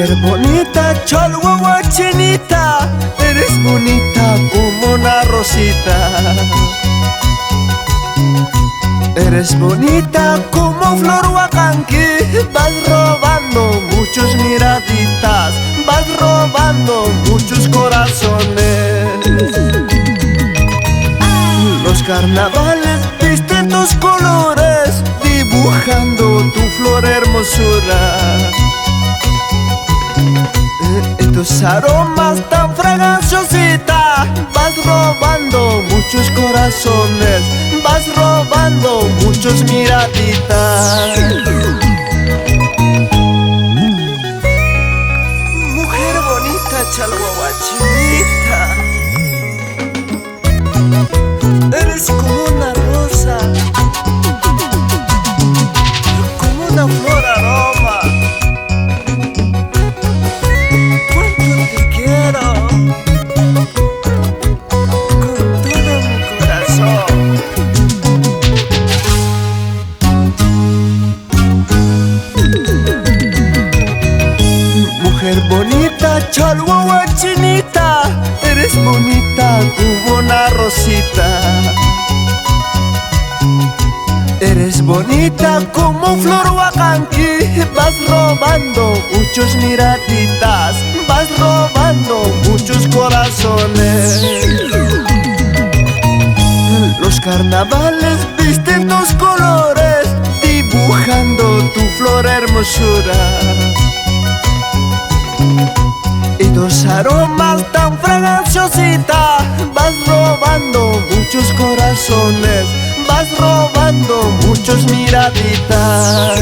Mujer bonita, chalhuahua chinita, eres bonita como una rosita. Eres bonita como flor huacanqui, vas robando muchos miraditas, vas robando muchos corazones. Los carnavales visten tus colores, dibujando tu flor hermosura. Tus aromas tan fraganciosita, vas robando muchos corazones, vas robando muchos miraditas. Mujer bonita, chalhuahua chinita, eres como una rosa, como una flor aroma. Mujer bonita, chalhuahua chinita, eres bonita como una rosita. Eres bonita como flor huacanqui, vas robando muchos miraditas, vas robando muchos corazones. Los carnavales visten tus colores, dibujando tu flor hermosura. Y tus aromas tan fraganciosita, vas robando muchos corazones, vas robando muchos miraditas.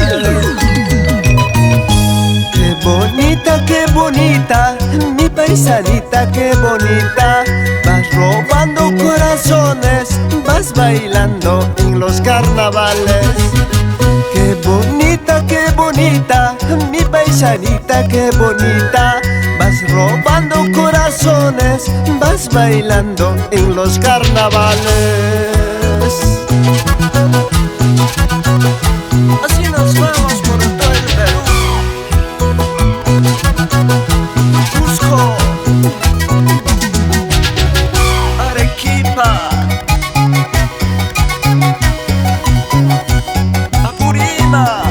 Qué bonita, mi paisanita, qué bonita. Vas robando corazones, vas bailando en los carnavales. Qué bonita, mi paisanita, qué bonita. Vas robando corazones, vas bailando en los carnavales. Así nos vamos por todo el Perú. Cusco, Arequipa, Apurímac,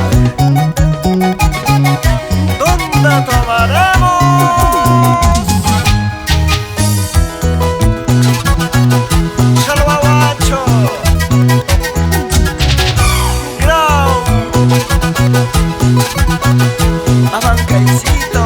donde tomaremos Chalhuahuacho, Grau, Abancaycito.